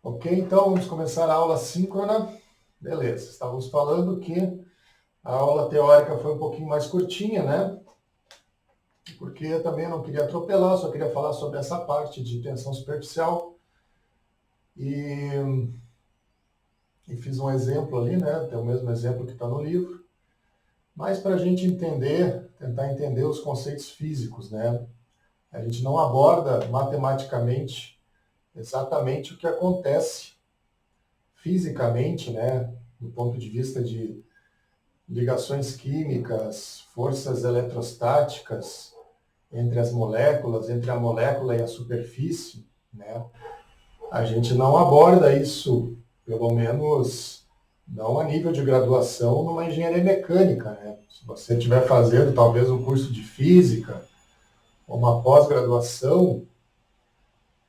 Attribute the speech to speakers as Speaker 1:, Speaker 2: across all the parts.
Speaker 1: Ok, então vamos começar a aula síncrona. Beleza, estávamos falando que a aula teórica foi um pouquinho mais curtinha, né? Porque eu também não queria atropelar, só queria falar sobre essa parte de tensão superficial. E fiz um exemplo ali, né? Tem o mesmo exemplo que está no livro. Mas para a gente entender, tentar entender os conceitos físicos, né? A gente não aborda matematicamente exatamente o que acontece fisicamente, né? Do ponto de vista de ligações químicas, forças eletrostáticas entre as moléculas, entre a molécula e a superfície, né? A gente não aborda isso, pelo menos não a nível de graduação, numa engenharia mecânica, né? Se você estiver fazendo talvez um curso de física ou uma pós-graduação,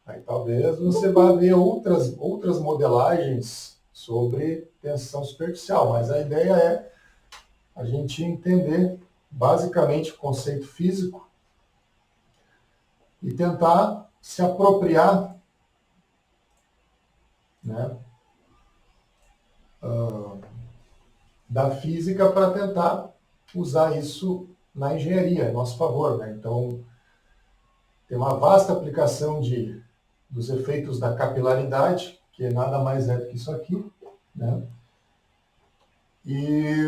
Speaker 1: aí talvez você vá ver outras modelagens sobre tensão superficial, mas a ideia é a gente entender basicamente o conceito físico e tentar se apropriar, né, da física para tentar usar isso na engenharia, a nosso favor. Né? Então, tem uma vasta aplicação dos efeitos da capilaridade, que nada mais é do que isso aqui. Né? E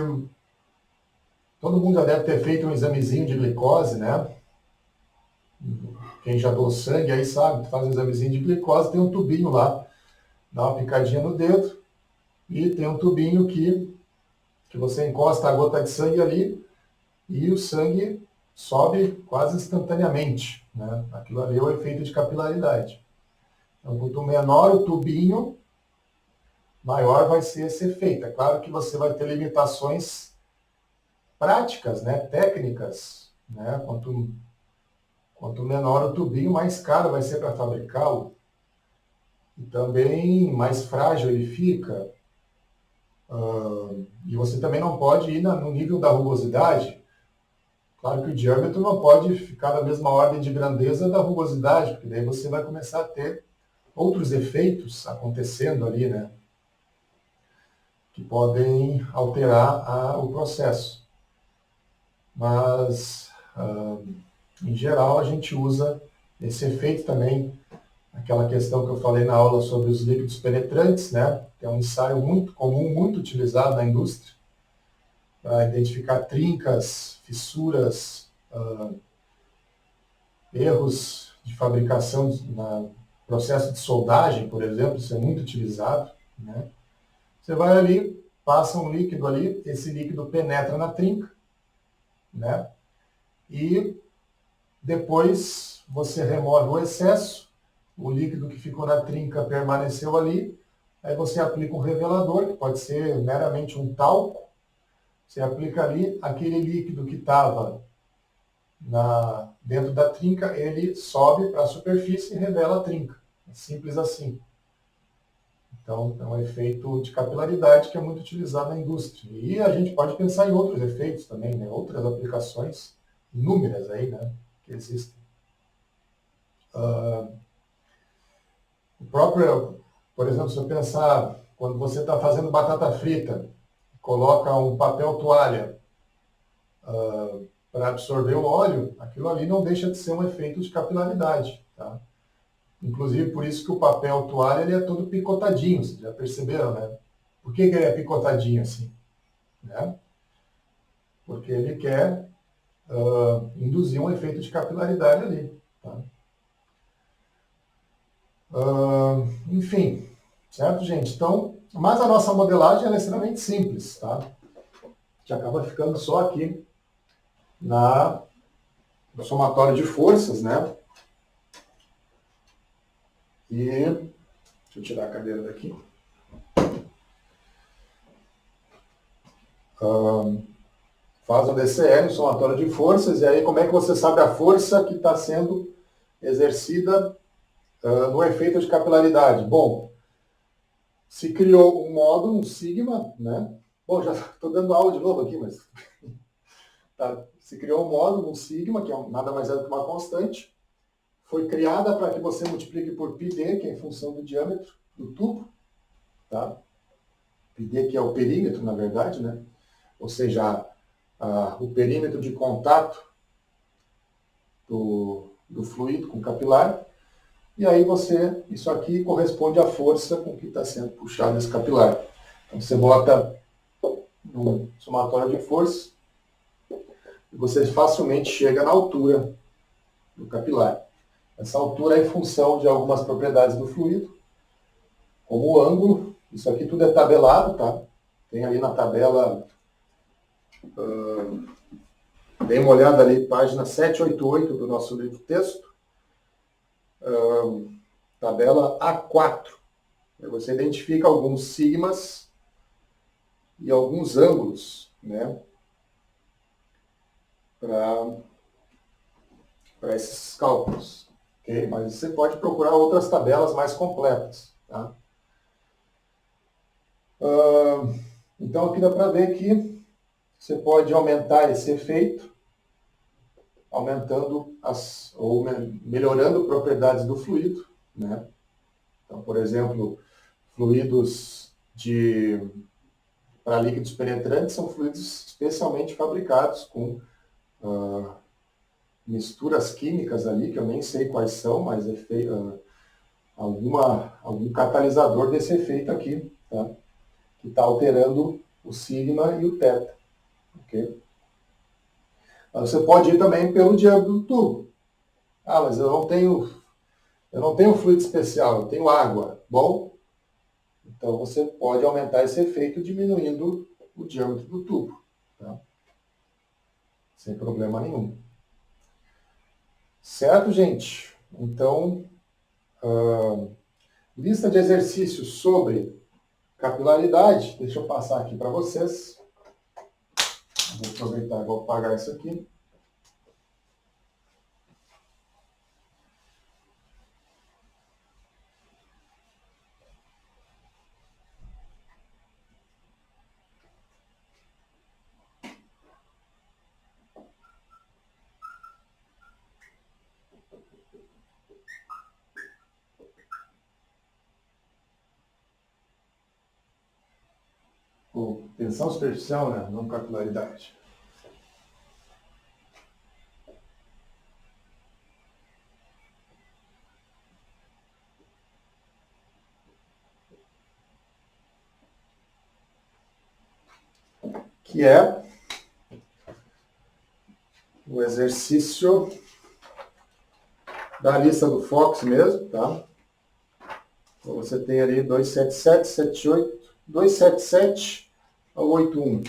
Speaker 1: todo mundo já deve ter feito um examezinho de glicose, né? Quem já doou sangue aí sabe, faz um examezinho de glicose, tem um tubinho lá, dá uma picadinha no dedo, e tem um tubinho que você encosta a gota de sangue ali e o sangue sobe quase instantaneamente. Né? Aquilo ali é o efeito de capilaridade. Então, quanto menor o tubinho, maior vai ser esse efeito. É claro que você vai ter limitações práticas, né, técnicas. Né? Quanto menor o tubinho, mais caro vai ser para fabricá-lo. E também mais frágil ele fica. E você também não pode ir no nível da rugosidade. Claro que o diâmetro não pode ficar da mesma ordem de grandeza da rugosidade, porque daí você vai começar a ter outros efeitos acontecendo ali, né? Que podem alterar o processo. Mas, em geral, a gente usa esse efeito também, aquela questão que eu falei na aula sobre os líquidos penetrantes, né? Que é um ensaio muito comum, muito utilizado na indústria, para identificar trincas, fissuras, erros de fabricação no processo de soldagem, por exemplo, isso é muito utilizado. Né? Você vai ali, passa um líquido ali, esse líquido penetra na trinca, né? E depois você remove o excesso, o líquido que ficou na trinca permaneceu ali, aí você aplica um revelador, que pode ser meramente um talco, você aplica ali, aquele líquido que estava dentro da trinca, ele sobe para a superfície e revela a trinca. É simples assim. Então, é um efeito de capilaridade que é muito utilizado na indústria. E a gente pode pensar em outros efeitos também, né? Outras aplicações inúmeras aí, né? Que existem. O próprio, por exemplo, se eu pensar, quando você está fazendo batata frita, coloca um papel toalha para absorver o óleo, aquilo ali não deixa de ser um efeito de capilaridade. Tá? Inclusive, por isso que o papel toalha ele é todo picotadinho, vocês já perceberam, né? Por que ele é picotadinho assim? Né? Porque ele quer induzir um efeito de capilaridade ali. Tá? Enfim, certo, gente? Então, mas a nossa modelagem é extremamente simples, tá? A gente acaba ficando só aqui no somatório de forças, né? E deixa eu tirar a cadeira daqui. Faz o DCL, o somatório de forças, e aí como é que você sabe a força que está sendo exercida no efeito de capilaridade? Bom, se criou um módulo, um sigma, né? Bom, já estou dando aula de novo aqui, mas tá. Se criou um módulo, um sigma, que é nada mais é do que uma constante, foi criada para que você multiplique por πd, que é em função do diâmetro, do tubo, tá? PD que é o perímetro, na verdade, né? Ou seja, o perímetro de contato do fluido com o capilar. E aí isso aqui corresponde à força com que está sendo puxado esse capilar. Então você bota no somatório de força e você facilmente chega na altura do capilar. Essa altura é em função de algumas propriedades do fluido, como o ângulo. Isso aqui tudo é tabelado, tá? Tem ali na tabela, dê uma olhada ali, página 788 do nosso livro texto, tabela A4. Você identifica alguns sigmas e alguns ângulos, né, para esses cálculos. Okay? Mas você pode procurar outras tabelas mais completas. Tá? Então aqui dá para ver que você pode aumentar esse efeito, aumentando ou melhorando propriedades do fluido. Né? Então, por exemplo, fluidos para líquidos penetrantes são fluidos especialmente fabricados com misturas químicas ali, que eu nem sei quais são, mas algum catalisador desse efeito aqui, tá? Que está alterando o sigma e o θ. Okay? Você pode ir também pelo diâmetro do tubo. Mas eu não tenho fluido especial, eu tenho água. Bom, então você pode aumentar esse efeito diminuindo o diâmetro do tubo. Tá? Sem problema nenhum. Certo, gente? Então, lista de exercícios sobre capilaridade. Deixa eu passar aqui para vocês. Vou aproveitar e vou apagar isso aqui. Tensão superficial, né? Não capilaridade. Que é o exercício da lista do Fox mesmo, tá? Então você tem ali 277, 78, 277 ao 81.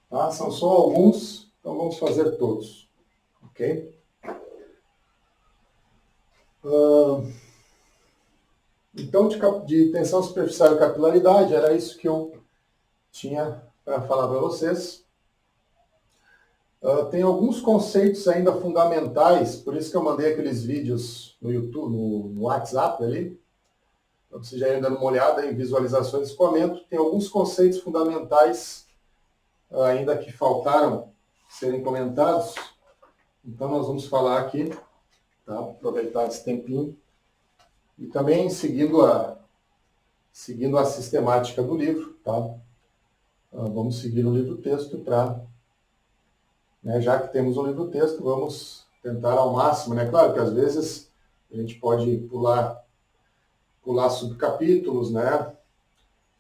Speaker 1: Tá? São só alguns, então vamos fazer todos. Ok? Então, de tensão superficial e capilaridade, era isso que eu tinha para falar para vocês. Tem alguns conceitos ainda fundamentais, por isso que eu mandei aqueles vídeos no YouTube, no WhatsApp ali, para você já ir dando uma olhada em visualizações e comento. Tem alguns conceitos fundamentais ainda que faltaram serem comentados, então nós vamos falar aqui, tá? Aproveitar esse tempinho, e também seguindo a sistemática do livro, tá? Vamos seguir o livro-texto para, né, já que temos o livro-texto, vamos tentar ao máximo, né? Claro que às vezes a gente pode pular subcapítulos, né?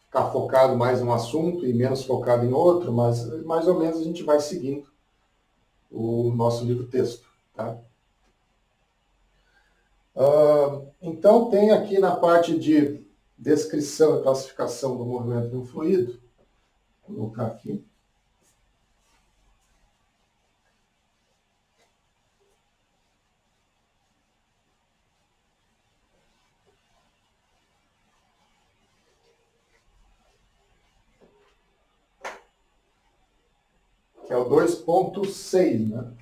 Speaker 1: Ficar focado mais em um assunto e menos focado em outro, mas mais ou menos a gente vai seguindo o nosso livro-texto, tá? Então tem aqui na parte de descrição e classificação do movimento de um fluido, vou colocar aqui. Que é o 2.6, né?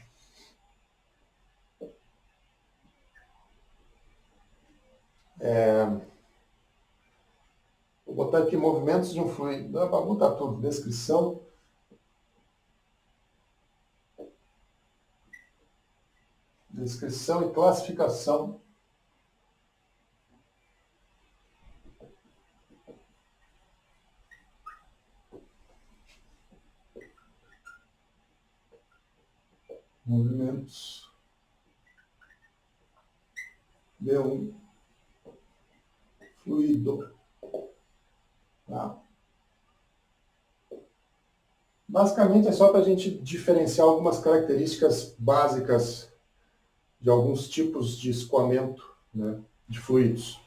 Speaker 1: Vou botar aqui movimentos de um fluido. Dá para botar tudo, descrição. Descrição e classificação movimentos de um fluido. Tá? Basicamente é só para a gente diferenciar algumas características básicas de alguns tipos de escoamento, né, de fluidos.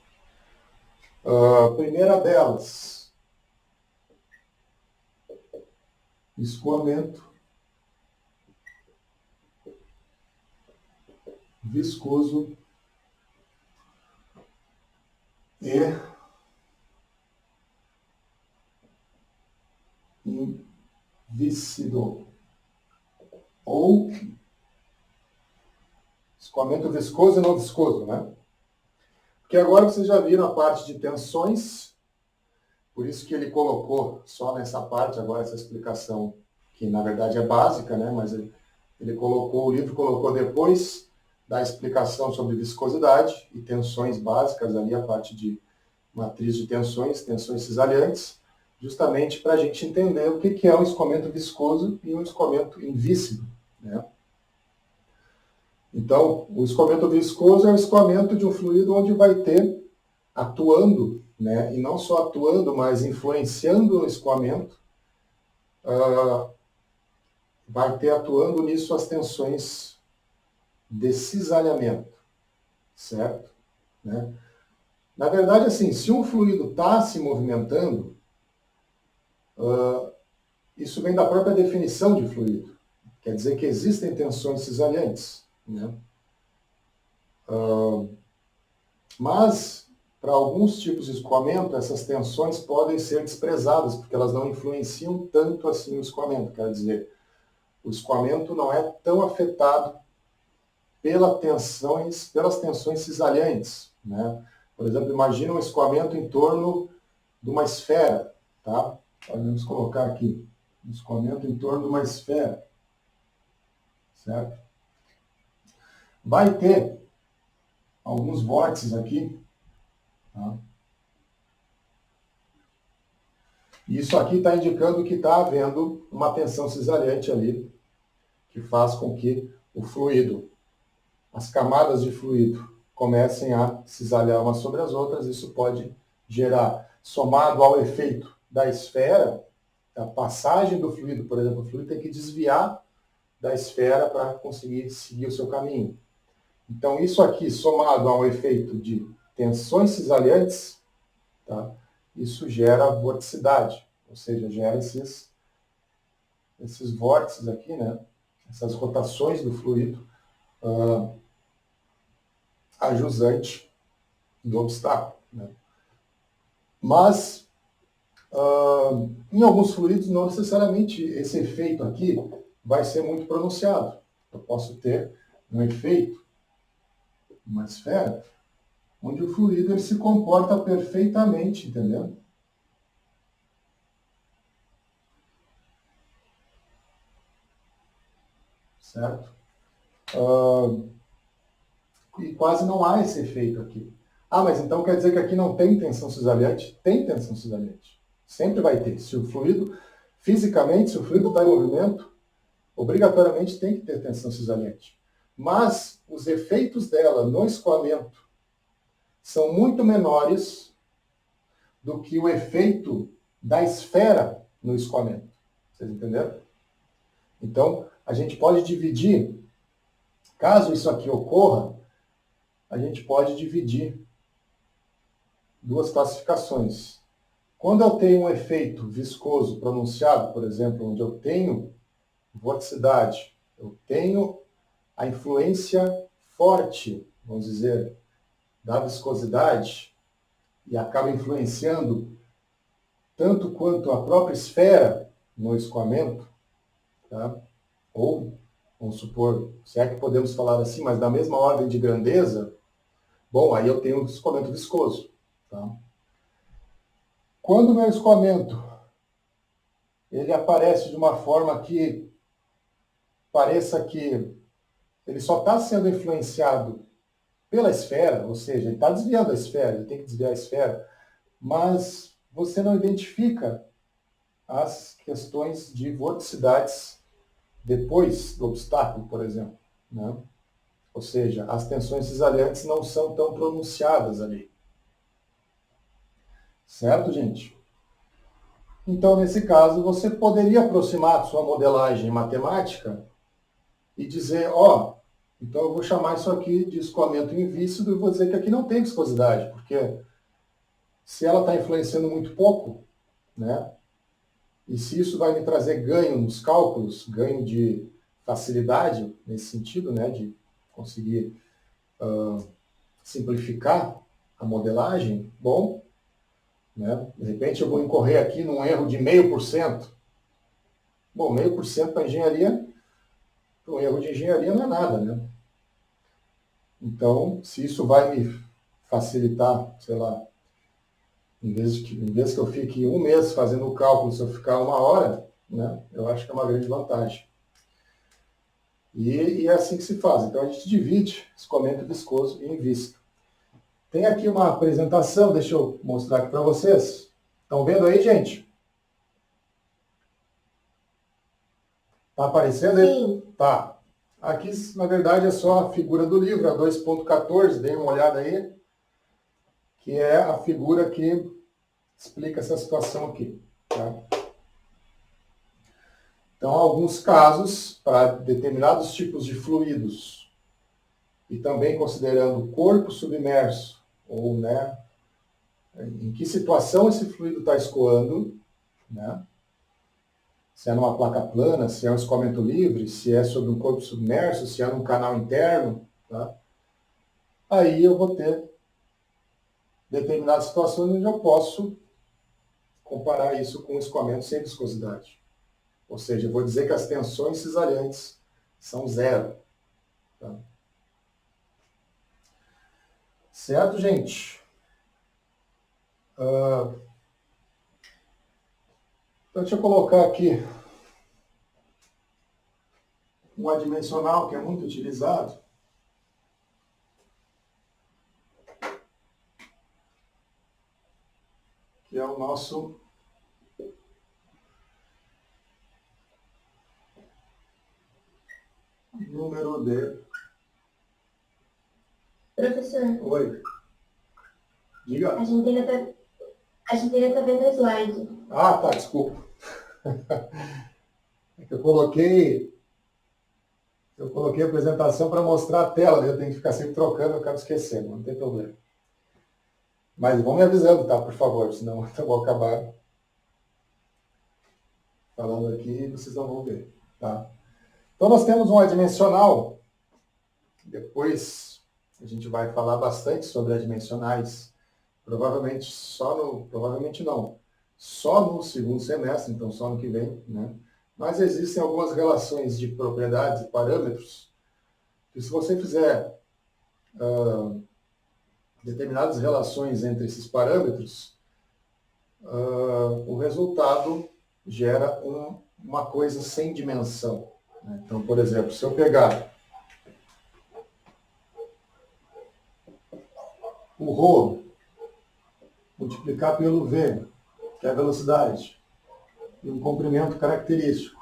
Speaker 1: A primeira delas, escoamento viscoso e invíscido, ou escoamento viscoso e não viscoso, né? Porque agora vocês já viram a parte de tensões, por isso que ele colocou só nessa parte agora essa explicação, que na verdade é básica, né? Mas ele colocou, o livro colocou depois da explicação sobre viscosidade e tensões básicas ali, a parte de matriz de tensões, tensões cisalhantes, justamente para a gente entender o que é um escoamento viscoso e um escoamento invíscido, né? Então, o escoamento viscoso é o escoamento de um fluido onde vai ter atuando, né, e não só atuando, mas influenciando no escoamento, vai ter atuando nisso as tensões de cisalhamento, certo? Né? Na verdade, assim, se um fluido está se movimentando, isso vem da própria definição de fluido. Quer dizer que existem tensões cisalhantes, né? Mas, para alguns tipos de escoamento, essas tensões podem ser desprezadas, porque elas não influenciam tanto assim o escoamento. Quer dizer, o escoamento não é tão afetado pelas tensões cisalhantes, né? Por exemplo, imagina um escoamento em torno de uma esfera, tá? Podemos colocar aqui, um escoamento em torno de uma esfera, certo? Vai ter alguns vórtices aqui, tá? E isso aqui está indicando que está havendo uma tensão cisalhante ali, que faz com que o fluido, as camadas de fluido, comecem a cisalhar umas sobre as outras. Isso pode gerar, somado ao efeito da esfera, a passagem do fluido, por exemplo, o fluido tem que desviar da esfera para conseguir seguir o seu caminho. Então, isso aqui, somado ao efeito de tensões cisalhantes, tá? Isso gera vorticidade, ou seja, gera esses vórtices aqui, né? Essas rotações do fluido, a jusante do obstáculo, né? Mas, em alguns fluidos, não necessariamente esse efeito aqui vai ser muito pronunciado. Eu posso ter um efeito, uma esfera, onde o fluido ele se comporta perfeitamente, entendeu? Certo? E quase não há esse efeito aqui. Ah, mas então quer dizer que aqui não tem tensão cisalhante? Tem tensão cisalhante. Sempre vai ter. Se o fluido, fisicamente, se o fluido está em movimento, obrigatoriamente tem que ter tensão cisalhante. Mas os efeitos dela no escoamento são muito menores do que o efeito da esfera no escoamento. Vocês entenderam? Então, a gente pode dividir, caso isso aqui ocorra, a gente pode dividir duas classificações. Quando eu tenho um efeito viscoso pronunciado, por exemplo, onde eu tenho vorticidade, eu tenho a influência forte, vamos dizer, da viscosidade, e acaba influenciando tanto quanto a própria esfera no escoamento, tá? Ou, vamos supor, se é que podemos falar assim, mas da mesma ordem de grandeza, bom, aí eu tenho um escoamento viscoso, tá? Quando o meu escoamento ele aparece de uma forma que pareça que ele só está sendo influenciado pela esfera, ou seja, ele está desviando a esfera, ele tem que desviar a esfera, mas você não identifica as questões de vorticidades depois do obstáculo, por exemplo, né? Ou seja, as tensões cisaliantes não são tão pronunciadas ali. Certo, gente? Então, nesse caso, você poderia aproximar a sua modelagem matemática e dizer, ó, então eu vou chamar isso aqui de escoamento invícido e vou dizer que aqui não tem viscosidade, porque se ela está influenciando muito pouco, né? E se isso vai me trazer ganho nos cálculos, ganho de facilidade nesse sentido, né? De conseguir simplificar a modelagem, bom, né? De repente eu vou incorrer aqui num erro de 0,5%. Bom, 0,5% para engenharia, para um erro de engenharia não é nada, né? Então, se isso vai me facilitar, sei lá, em vez que eu fique um mês fazendo o cálculo, se eu ficar uma hora, né, eu acho que é uma grande vantagem. E é assim que se faz. Então, a gente divide escoamento viscoso em visco. Tem aqui uma apresentação, deixa eu mostrar aqui para vocês. Estão vendo aí, gente? Está aparecendo aí?
Speaker 2: Sim.
Speaker 1: Tá. Aqui, na verdade, é só a figura do livro, a 2.14, deem uma olhada aí, que é a figura que explica essa situação aqui. Tá? Então, alguns casos, para determinados tipos de fluidos, e também considerando corpo submerso, ou né, em que situação esse fluido está escoando, né? Se é numa placa plana, se é um escoamento livre, se é sobre um corpo submerso, se é num canal interno, tá? Aí eu vou ter determinadas situações onde eu posso comparar isso com um escoamento sem viscosidade. Ou seja, eu vou dizer que as tensões cisariantes são zero. Tá? Certo, gente? Então, deixa eu colocar aqui um adimensional que é muito utilizado, que é o nosso número de...
Speaker 2: Professor,
Speaker 1: Oi, diga.
Speaker 2: a gente ainda tá vendo o slide.
Speaker 1: Ah, tá, desculpa. É que eu coloquei a apresentação para mostrar a tela, eu tenho que ficar sempre trocando, eu acabo esquecendo, não tem problema. Mas vão me avisando, tá, por favor, senão eu vou acabar falando aqui e vocês não vão ver, tá? Então nós temos um adimensional, depois a gente vai falar bastante sobre adimensionais, provavelmente não, só no segundo semestre, então só no que vem, né? Mas existem algumas relações de propriedades e parâmetros que se você fizer determinadas relações entre esses parâmetros, o resultado gera uma coisa sem dimensão. Né? Então, por exemplo, se eu pegar o ρ, multiplicar pelo v, que é a velocidade, e um comprimento característico,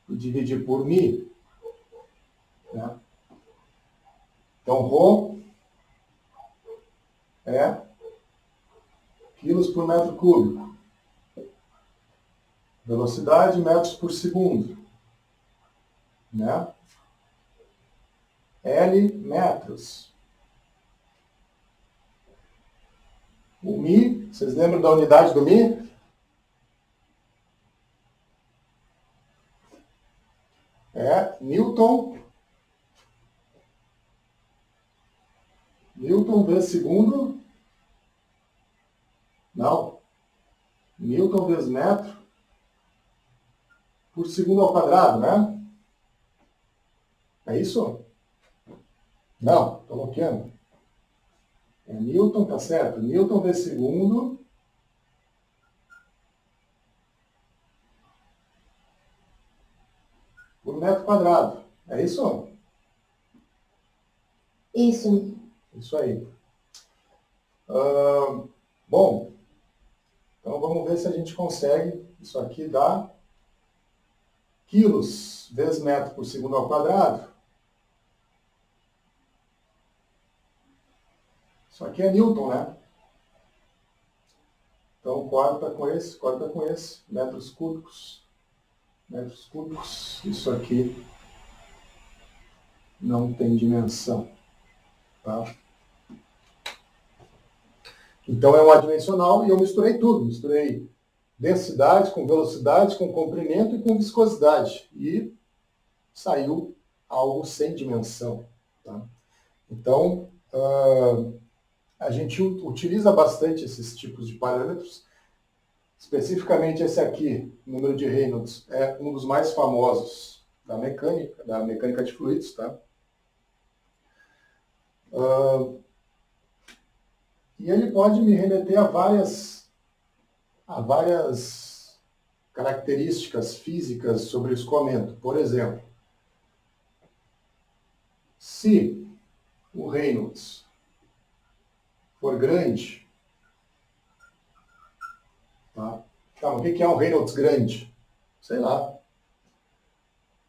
Speaker 1: e dividir por μ, né? Então, ρ é quilos por metro cúbico. Velocidade, metros por segundo. Né? L, metros. O μ, vocês lembram da unidade do μ? É Newton vezes segundo. Não. Newton vezes metro por segundo ao quadrado, né? É isso? Não, estou bloqueando. É Newton, tá certo. Newton vezes segundo por metro quadrado. É isso?
Speaker 2: Isso.
Speaker 1: Isso aí. Bom, então vamos ver se a gente consegue. Isso aqui dá quilos vezes metro por segundo ao quadrado. Isso aqui é Newton, né? Então corta com esse, metros cúbicos. Metros cúbicos, isso aqui não tem dimensão. Tá? Então é um adimensional e eu misturei tudo. Misturei densidade com velocidade, com comprimento e com viscosidade. E saiu algo sem dimensão. Tá? Então, a gente utiliza bastante esses tipos de parâmetros. Especificamente esse aqui, número de Reynolds, é um dos mais famosos da mecânica de fluidos. Tá? E ele pode me remeter a várias características físicas sobre o escoamento. Por exemplo, se o Reynolds for grande, tá? Então, o que é um Reynolds grande? Sei lá.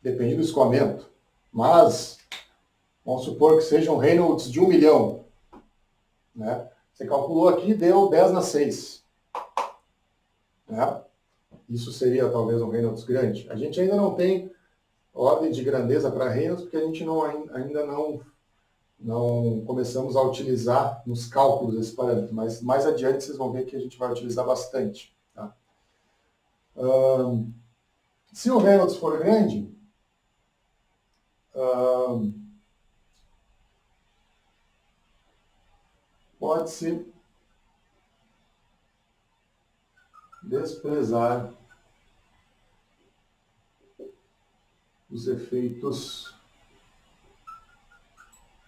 Speaker 1: Depende do escoamento. Mas, vamos supor que seja um Reynolds de 1 milhão. Né? Você calculou aqui, deu 10 na 6. Né? Isso seria talvez um Reynolds grande. A gente ainda não tem ordem de grandeza para Reynolds, porque a gente ainda não começamos a utilizar nos cálculos esse parâmetro, mas mais adiante vocês vão ver que a gente vai utilizar bastante. Tá? Se o Reynolds for grande, pode-se desprezar os efeitos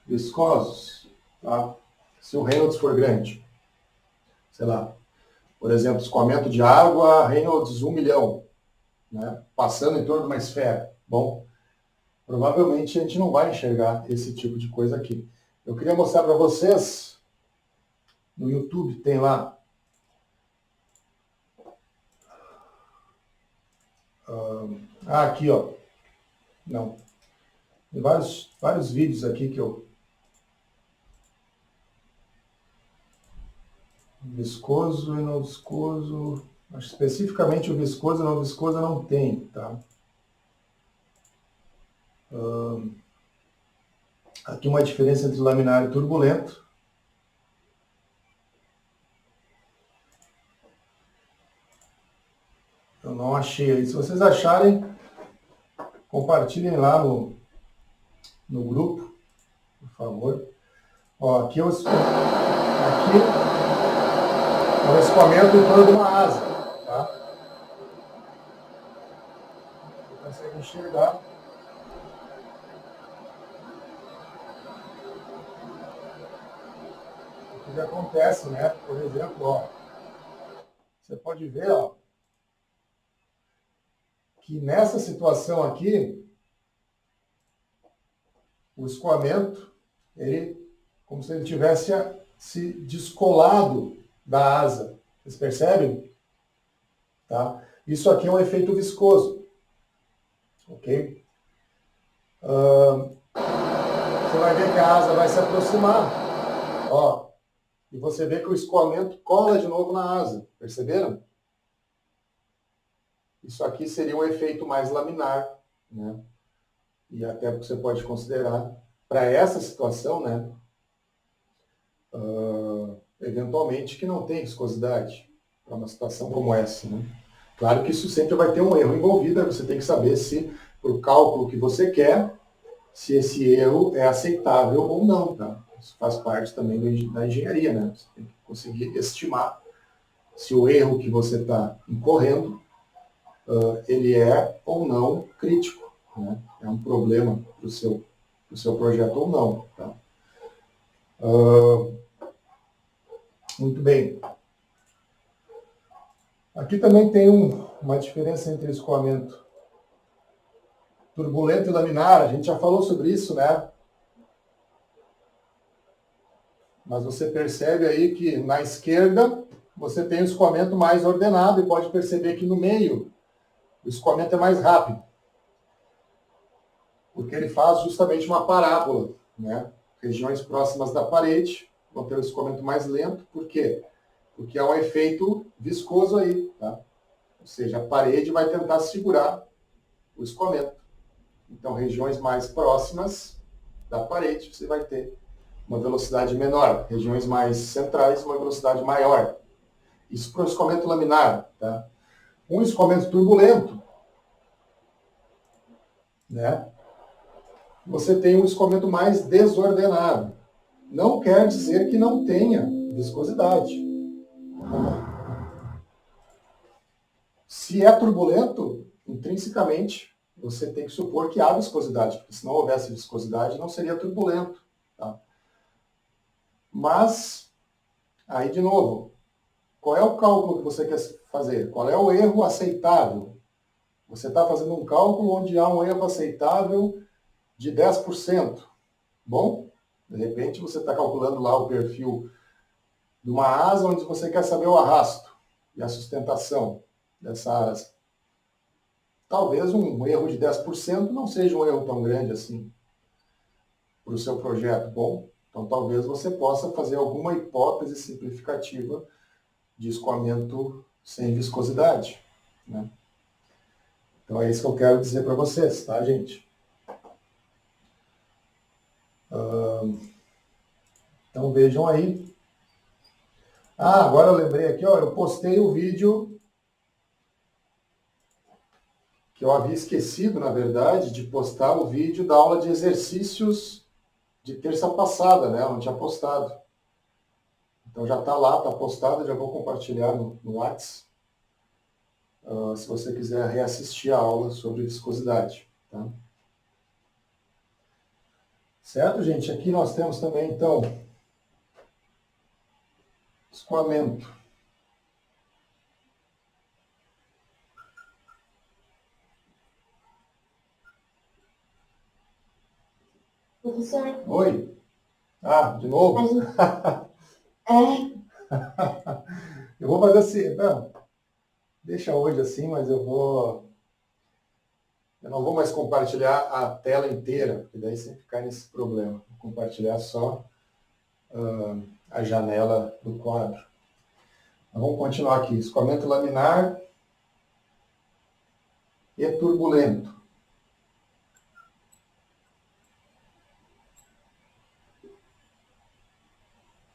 Speaker 1: viscosos, tá? Se o Reynolds for grande, sei lá, por exemplo, escoamento de água, Reynolds 1 milhão, né? Passando em torno de uma esfera. Bom, provavelmente a gente não vai enxergar esse tipo de coisa aqui. Eu queria mostrar para vocês, no YouTube tem lá, aqui ó, não, tem vários vídeos aqui que eu viscoso e não viscoso, mas especificamente o viscoso e não viscoso não tem, tá? Aqui uma diferença entre laminar e turbulento. Eu não achei aí. Se vocês acharem, compartilhem lá no grupo, por favor. Ó, aqui é o escoamento em torno de uma asa. Tá? Você consegue enxergar. O que acontece, né? Por exemplo, ó, você pode ver, ó, que nessa situação aqui, o escoamento, como se ele tivesse se descolado da asa. Vocês percebem? Tá? Isso aqui é um efeito viscoso. Ok? Você vai ver que a asa vai se aproximar. Ó, e você vê que o escoamento cola de novo na asa. Perceberam? Isso aqui seria um efeito mais laminar, né? E até você pode considerar, para essa situação, né? Eventualmente que não tem viscosidade para uma situação como essa, né? Claro que isso sempre vai ter um erro envolvido, você tem que saber se, para o cálculo que você quer, se esse erro é aceitável ou não, tá? Isso faz parte também da engenharia, né? Você tem que conseguir estimar se o erro que você está incorrendo, ele é ou não crítico, né? É um problema para o seu projeto ou não, tá? Muito bem. Aqui também tem uma diferença entre escoamento turbulento e laminar. A gente já falou sobre isso, né? Mas você percebe aí que na esquerda você tem o escoamento mais ordenado e pode perceber que no meio o escoamento é mais rápido. Porque ele faz justamente uma parábola, né? Regiões próximas da parede vão ter o escoamento mais lento. Por quê? Porque há um efeito viscoso aí, tá? Ou seja, a parede vai tentar segurar o escoamento. Então, regiões mais próximas da parede, você vai ter uma velocidade menor. Regiões mais centrais, uma velocidade maior. Isso para o escoamento laminar, tá? Um escoamento turbulento, né? Você tem um escoamento mais desordenado. Não quer dizer que não tenha viscosidade. Se é turbulento, intrinsecamente, você tem que supor que há viscosidade, porque se não houvesse viscosidade, não seria turbulento. Tá? Mas, aí de novo, qual é o cálculo que você quer fazer? Qual é o erro aceitável? Você está fazendo um cálculo onde há um erro aceitável de 10%. Bom, de repente você está calculando lá o perfil de uma asa onde você quer saber o arrasto e a sustentação dessa asa. Talvez um erro de 10% não seja um erro tão grande assim para o seu projeto. Bom, então talvez você possa fazer alguma hipótese simplificativa de escoamento sem viscosidade. Né? Então é isso que eu quero dizer para vocês, tá, gente? Então vejam aí. Ah, agora eu lembrei aqui, ó, eu postei o vídeo que eu havia esquecido, na verdade, de postar o vídeo da aula de exercícios de terça passada, né? Eu não tinha postado. Então já está lá, está postado, já vou compartilhar no WhatsApp, se você quiser reassistir a aula sobre viscosidade. Tá? Certo, gente? Aqui nós temos também, então, escoamento.
Speaker 2: Professor,
Speaker 1: Oi? Ah, de novo?
Speaker 2: a gente,
Speaker 1: Eu vou fazer assim, não, deixa hoje assim, mas eu não vou mais compartilhar a tela inteira, porque daí sempre cai nesse problema. Vou compartilhar só a janela do quadro. Mas vamos continuar aqui. Escoamento laminar e turbulento.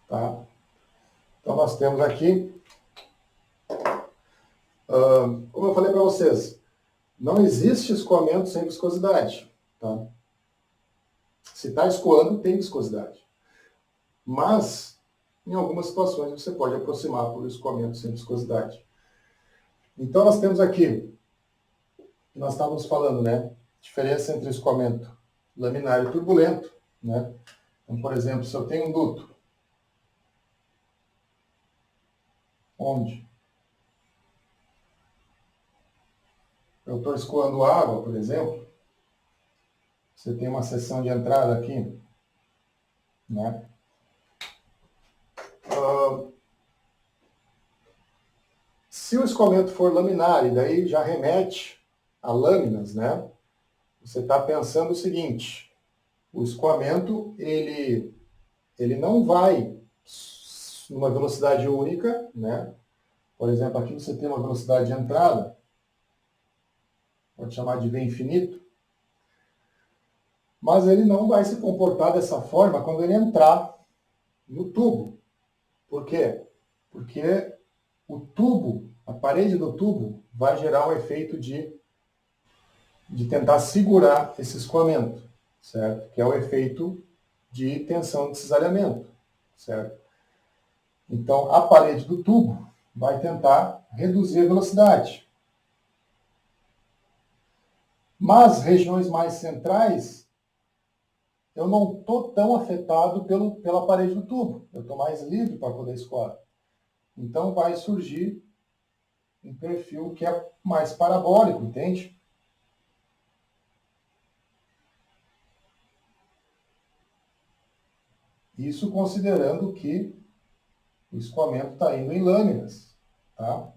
Speaker 1: Tá? Então nós temos aqui, como eu falei para vocês, não existe escoamento sem viscosidade. Tá? Se está escoando, tem viscosidade. Mas, em algumas situações, você pode aproximar por escoamento sem viscosidade. Então nós temos aqui, nós estávamos falando, né? Diferença entre escoamento laminar e turbulento. Né? Então, por exemplo, se eu tenho um duto, onde eu estou escoando água, por exemplo, você tem uma seção de entrada aqui, né? Se o escoamento for laminar, e daí já remete a lâminas, né? Você está pensando o seguinte, o escoamento, ele não vai numa velocidade única, né? Por exemplo, aqui você tem uma velocidade de entrada, pode chamar de V infinito, mas ele não vai se comportar dessa forma quando ele entrar no tubo. Por quê? Porque o tubo, a parede do tubo, vai gerar um efeito de tentar segurar esse escoamento, certo? Que é o efeito de tensão de cisalhamento, certo? Então, a parede do tubo vai tentar reduzir a velocidade. Mas regiões mais centrais, eu não estou tão afetado pela parede do tubo. Eu estou mais livre para poder escoar. Então, vai surgir um perfil que é mais parabólico, entende? Isso considerando que o escoamento está indo em lâminas, tá?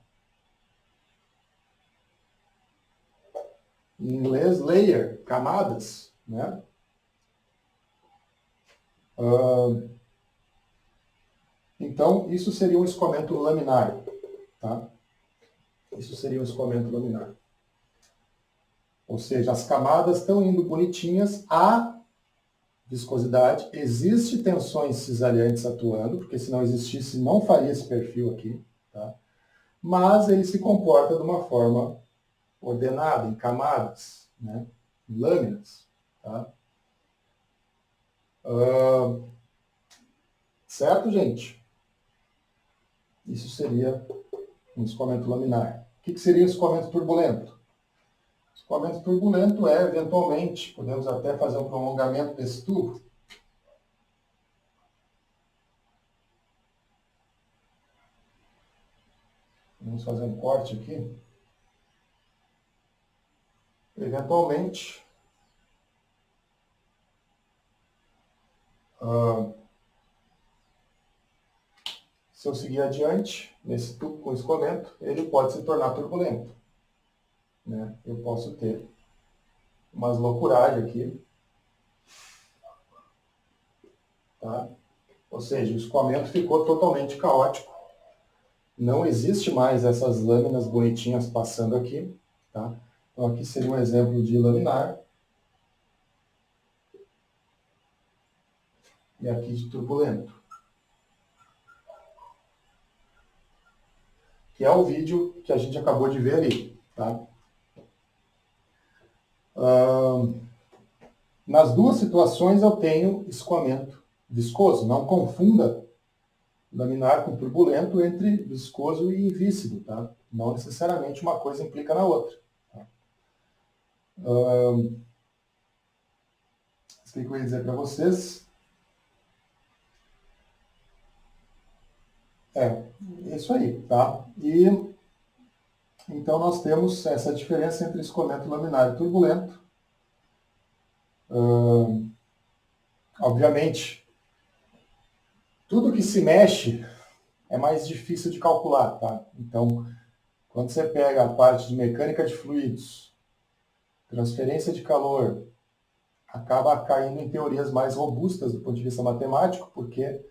Speaker 1: Em inglês, layer, camadas, né? Então, isso seria um escoamento laminar, tá? Isso seria um escoamento laminar. Ou seja, as camadas estão indo bonitinhas, há viscosidade, existe tensões cisaliantes atuando, porque se não existisse, não faria esse perfil aqui, tá? Mas ele se comporta de uma forma ordenada, em camadas, né? Em lâminas, tá? Certo, gente? Isso seria um escoamento laminar. O que seria um escoamento turbulento? Escoamento turbulento é, eventualmente, podemos até fazer um prolongamento desse tubo. Vamos fazer um corte aqui. Eventualmente, se eu seguir adiante nesse tubo com escoamento, ele pode se tornar turbulento, né? Eu posso ter umas loucuragens aqui, tá? Ou seja, o escoamento ficou totalmente caótico. Não existe mais essas lâminas bonitinhas passando aqui, tá? Então aqui seria um exemplo de laminar. E aqui de turbulento. Que é o vídeo que a gente acabou de ver ali, tá? Nas duas situações eu tenho escoamento viscoso. Não confunda laminar com turbulento entre viscoso e invícido, tá? Não necessariamente uma coisa implica na outra. Tá? O que eu ia dizer para vocês? É isso aí, tá? E então nós temos essa diferença entre escoamento laminar e turbulento. Obviamente, tudo que se mexe é mais difícil de calcular, tá? Então, quando você pega a parte de mecânica de fluidos, transferência de calor, acaba caindo em teorias mais robustas do ponto de vista matemático, porque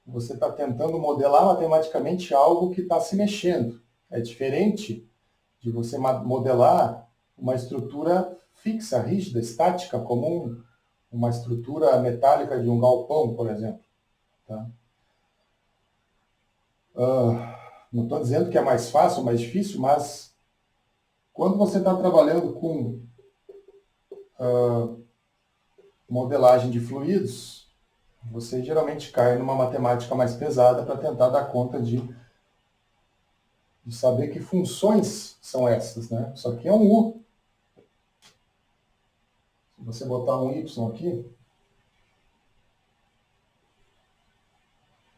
Speaker 1: você está tentando modelar matematicamente algo que está se mexendo. É diferente de você modelar uma estrutura fixa, rígida, estática, como uma estrutura metálica de um galpão, por exemplo. Tá? Não estou dizendo que é mais fácil ou mais difícil, mas quando você está trabalhando com modelagem de fluidos, você geralmente cai numa matemática mais pesada para tentar dar conta de saber que funções são essas, né? Isso aqui é um U. Se você botar um Y aqui,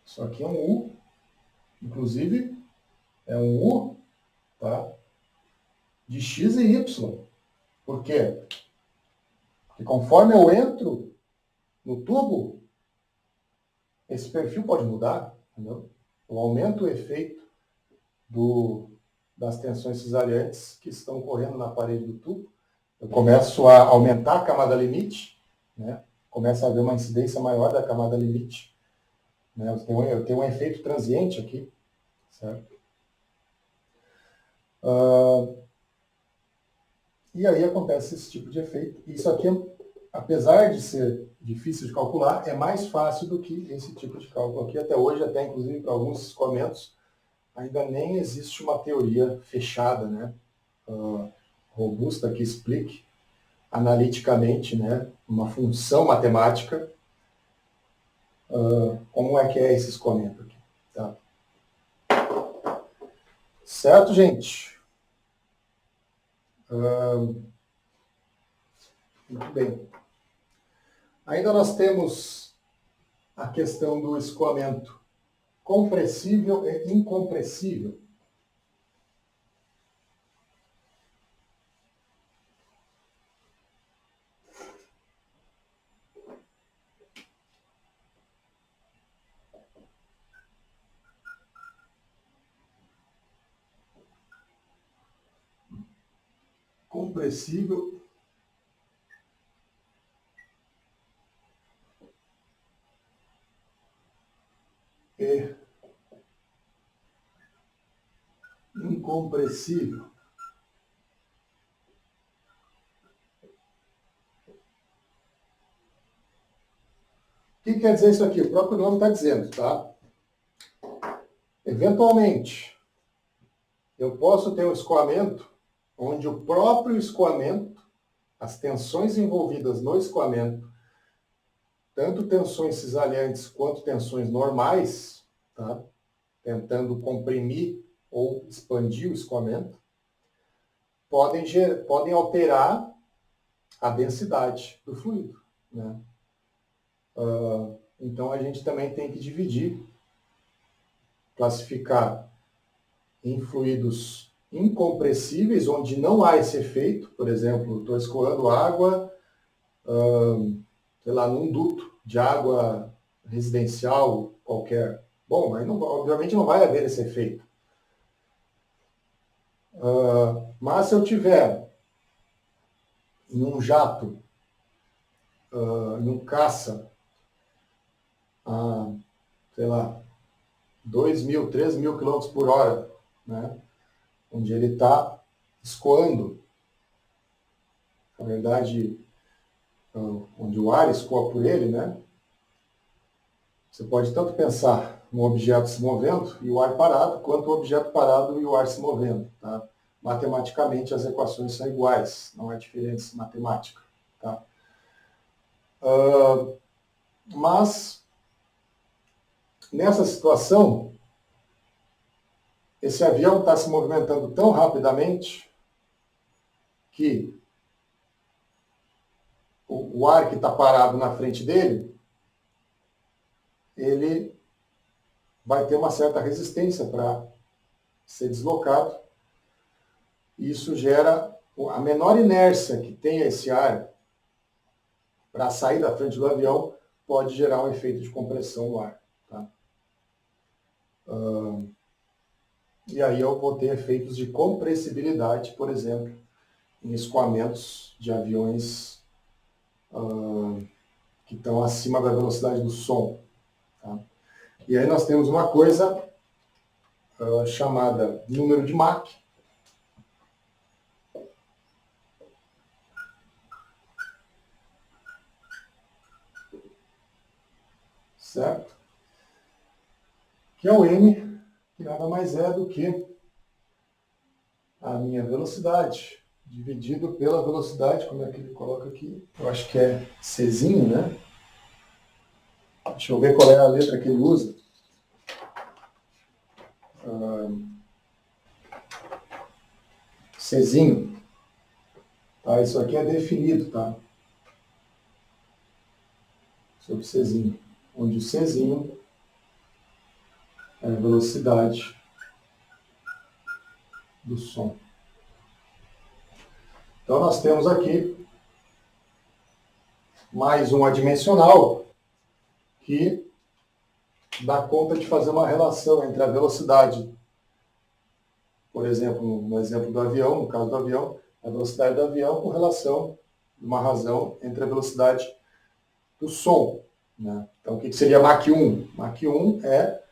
Speaker 1: isso aqui é um U. Inclusive, é um U, tá? De X e Y. Por quê? Porque conforme eu entro no tubo, esse perfil pode mudar, entendeu? Eu aumento o efeito das tensões cesariantes que estão ocorrendo na parede do tubo. Eu começo a aumentar a camada limite, né? Começa a haver uma incidência maior da camada limite. Né? Eu tenho um efeito transiente aqui, certo? E aí acontece esse tipo de efeito. Isso aqui, apesar de ser difícil de calcular, é mais fácil do que esse tipo de cálculo aqui. Até hoje, até inclusive para alguns escoamentos, ainda nem existe uma teoria fechada, né? Robusta que explique analiticamente, né? Uma função matemática, como é que é esse escoamento aqui. Tá? Certo, gente? Muito bem. Ainda nós temos a questão do escoamento compressível e incompressível. compressível e incompressível. O que quer dizer isso aqui? O próprio nome está dizendo, tá? Eventualmente, eu posso ter um escoamento onde o próprio escoamento, as tensões envolvidas no escoamento, tanto tensões cisalhantes quanto tensões normais, tá? Tentando comprimir ou expandir o escoamento, podem alterar a densidade do fluido, né? Então, a gente também tem que dividir, classificar em fluidos incompressíveis, onde não há esse efeito. Por exemplo, estou escoando água, sei lá, num duto de água residencial qualquer. Bom, aí não, obviamente não vai haver esse efeito. Mas se eu tiver em um jato, em um caça, a, sei lá, 2.000, 3.000 km por hora, né? Onde ele está escoando, na verdade, onde o ar escoa por ele, né? Você pode tanto pensar no objeto se movendo e o ar parado, quanto o objeto parado e o ar se movendo, tá? Matematicamente, as equações são iguais, não há diferença matemática, tá? Mas, nessa situação, esse avião está se movimentando tão rapidamente que o ar que está parado na frente dele, ele vai ter uma certa resistência para ser deslocado. E isso gera a menor inércia que tenha esse ar para sair da frente do avião, pode gerar um efeito de compressão no ar. Tá? E aí eu vou ter efeitos de compressibilidade, por exemplo, em escoamentos de aviões que estão acima da velocidade do som. Tá? E aí nós temos uma coisa chamada número de Mach. Certo? Que é o m, que nada mais é do que a minha velocidade, dividido pela velocidade, como é que ele coloca aqui? Eu acho que é Czinho, né? Deixa eu ver qual é a letra que ele usa. Czinho. Tá, isso aqui é definido, tá? Sobre Czinho. Onde o Czinho é a velocidade do som. Então nós temos aqui mais um adimensional que dá conta de fazer uma relação entre a velocidade, por exemplo, no exemplo do avião, no caso do avião, a velocidade do avião com relação, uma razão, entre a velocidade do som. Né? Então, o que seria Mach 1? Mach 1 é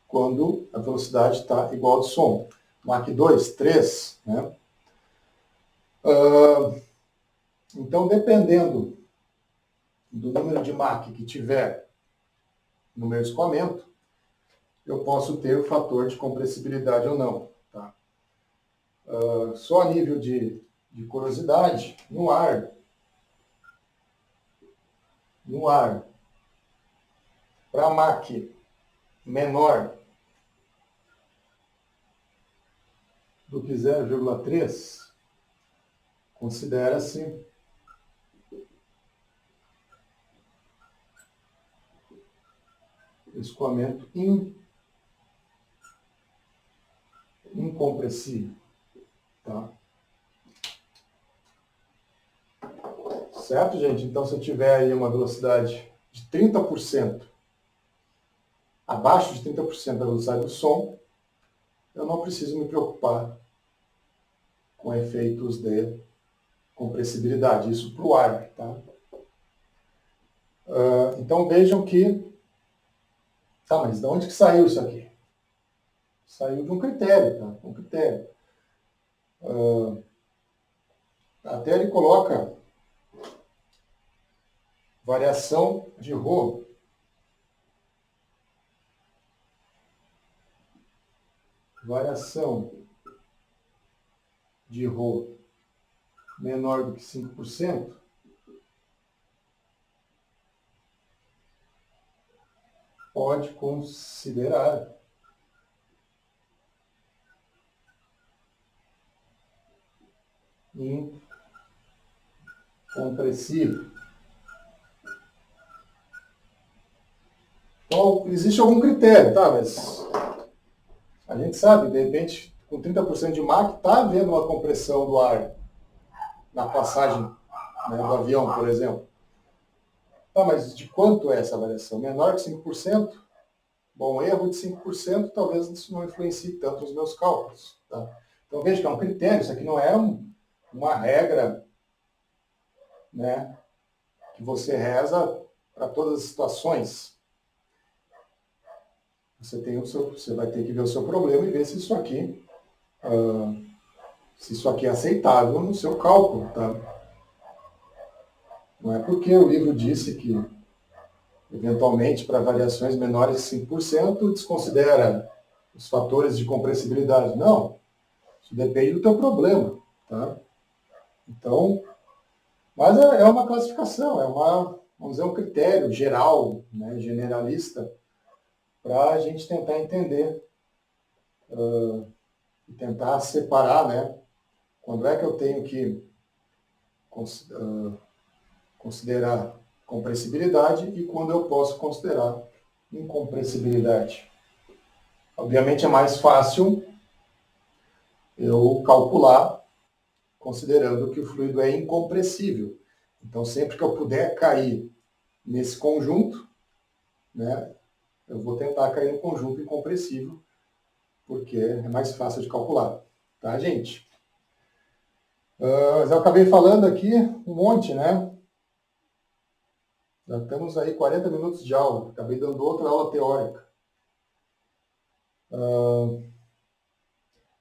Speaker 1: quando a velocidade está igual ao do som. Mach 2, 3. Né? Então, dependendo do número de Mach que tiver no meu escoamento, eu posso ter o fator de compressibilidade ou não. Tá? Só a nível de curiosidade, no ar, para Mach menor do que 0,3, considera-se escoamento incompressível. Tá? Certo, gente? Então, se eu tiver aí uma velocidade de 30%, abaixo de 30% da velocidade do som, eu não preciso me preocupar com efeitos de compressibilidade, isso para o ar. Tá? Então vejam que... Tá, mas de onde que saiu isso aqui? Saiu de um critério, tá? Um critério. Até ele coloca variação de ρ. Variação de ρ menor do que 5%, pode considerar incompressível. Então, existe algum critério, tá? Mas a gente sabe, de repente, com 30% de Mach, está havendo uma compressão do ar na passagem, né, do avião, por exemplo. Tá, mas de quanto é essa variação? Menor que 5%? Bom, erro de 5%, talvez isso não influencie tanto nos meus cálculos. Tá? Então veja que é um critério, isso aqui não é uma regra, né, que você reza para todas as situações. Você vai ter que ver o seu problema e ver se isso aqui, é aceitável no seu cálculo. Tá? Não é porque o livro disse que, eventualmente, para variações menores de 5%, desconsidera os fatores de compressibilidade. Não. Isso depende do teu problema. Tá? Então, mas é uma classificação, vamos dizer, um critério geral, né, generalista, para a gente tentar entender e tentar separar, né, quando é que eu tenho que considerar compressibilidade e quando eu posso considerar incompressibilidade. Obviamente é mais fácil eu calcular considerando que o fluido é incompressível. Então, sempre que eu puder cair nesse conjunto, né, eu vou tentar cair no conjunto incompressível, porque é mais fácil de calcular. Tá, gente? Mas eu acabei falando aqui um monte, né? Já temos aí 40 minutos de aula. Acabei dando outra aula teórica.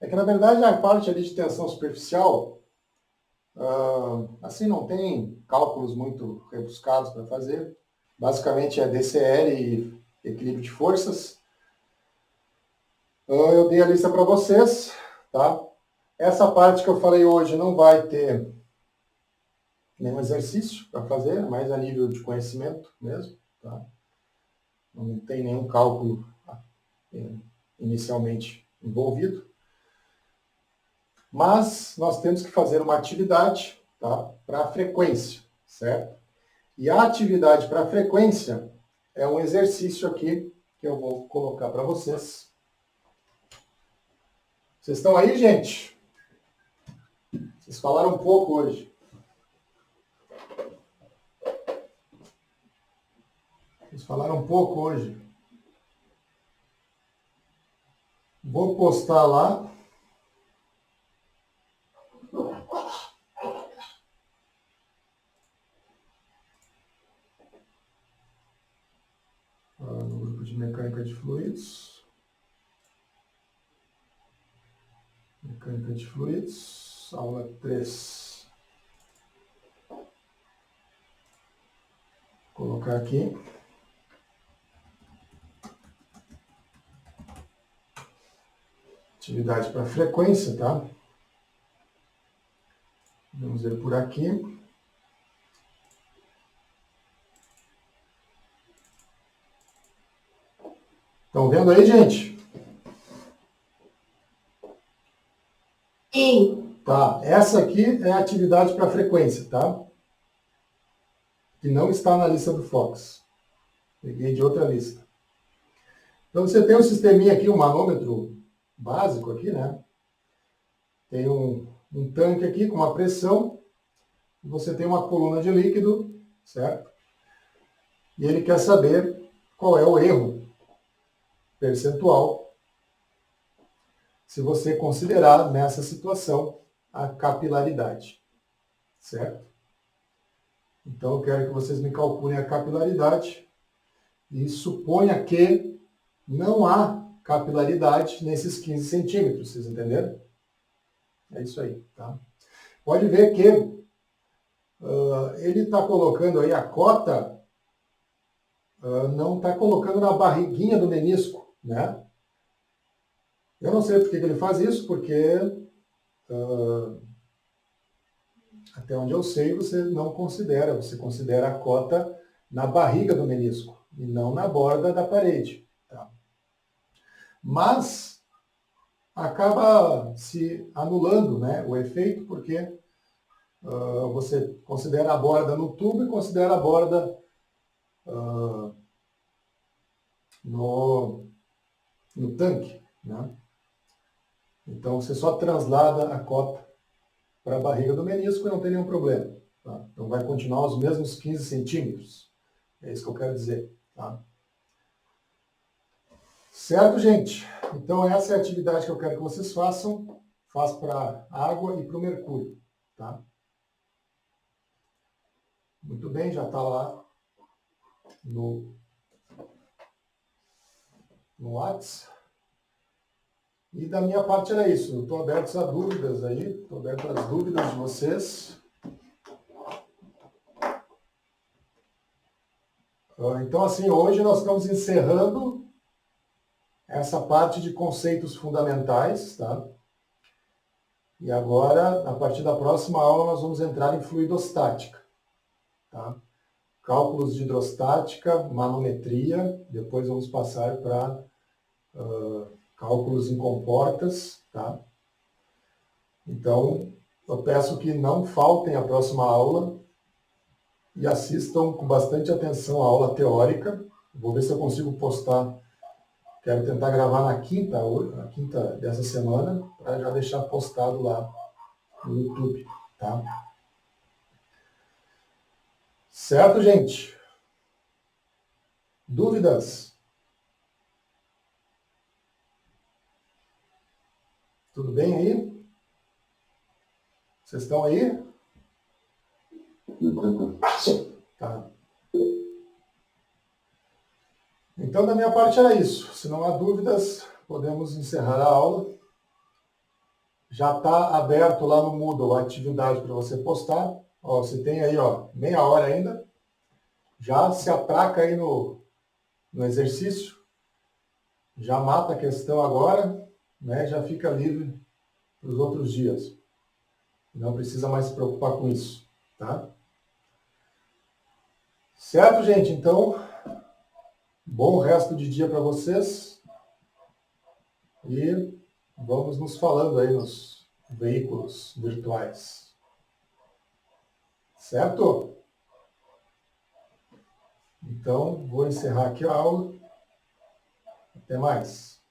Speaker 1: É que, na verdade, a parte ali de tensão superficial, assim, não tem cálculos muito rebuscados para fazer. Basicamente é DCL e equilíbrio de forças. Eu dei a lista para vocês, tá? Essa parte que eu falei hoje não vai ter nenhum exercício para fazer, mais a nível de conhecimento mesmo, tá? Não tem nenhum cálculo inicialmente envolvido. Mas nós temos que fazer uma atividade, tá, para a frequência, certo? E a atividade para a frequência é um exercício aqui que eu vou colocar para vocês. Vocês estão aí, gente? Vocês falaram um pouco hoje. Vocês falaram um pouco hoje. Vou postar lá. No grupo de mecânica de fluidos. Mecânica de fluidos, aula 3. Vou colocar aqui. Atividade para frequência, tá? Vamos ver por aqui. Estão vendo aí, gente?
Speaker 2: Sim.
Speaker 1: Tá, essa aqui é a atividade para frequência, tá? Que não está na lista do Fox. Peguei de outra lista. Então, você tem um sisteminha aqui, um manômetro básico aqui, né? Tem um tanque aqui com uma pressão. Você tem uma coluna de líquido, certo? E ele quer saber qual é o erro percentual se você considerar nessa situação a capilaridade. certo? Então, eu quero que vocês me calculem a capilaridade e suponha que não há capilaridade nesses 15 centímetros, vocês entenderam? É isso aí, tá? Pode ver que ele está colocando aí a cota, não está colocando na barriguinha do menisco, né? Eu não sei por que ele faz isso, porque até onde eu sei, você não considera, você considera a cota na barriga do menisco e não na borda da parede. Tá? Mas acaba se anulando, né, o efeito, porque você considera a borda no tubo e considera a borda no tanque. Né? Então você só translada a cota para a barriga do menisco e não tem nenhum problema. Tá? Então vai continuar os mesmos 15 centímetros. É isso que eu quero dizer. Tá? Certo, gente? Então essa é a atividade que eu quero que vocês façam. Faz para a água e para o mercúrio. Tá? Muito bem, já está lá no WhatsApp. E da minha parte era isso. Eu estou aberto a dúvidas aí. Estou aberto às dúvidas de vocês. Então, assim, hoje nós estamos encerrando essa parte de conceitos fundamentais, tá? E agora, a partir da próxima aula, nós vamos entrar em fluidostática, tá? Cálculos de hidrostática, manometria, depois vamos passar para cálculos em comportas, tá? Então, eu peço que não faltem a próxima aula e assistam com bastante atenção a aula teórica. Vou ver se eu consigo postar. Quero tentar gravar na quinta dessa semana, para já deixar postado lá no YouTube, tá? Certo, gente? Dúvidas? Tudo bem aí? Vocês estão aí? Tá. Então, da minha parte era isso. Se não há dúvidas, podemos encerrar a aula. Já está aberto lá no Moodle a atividade para você postar. Ó, você tem aí, ó, meia hora ainda. Já se atraca aí no exercício. Já mata a questão agora, né? Já fica livre para os outros dias. Não precisa mais se preocupar com isso, tá? Certo, gente? Então, bom resto de dia para vocês. E vamos nos falando aí nos veículos virtuais. Certo? Então, vou encerrar aqui a aula. Até mais.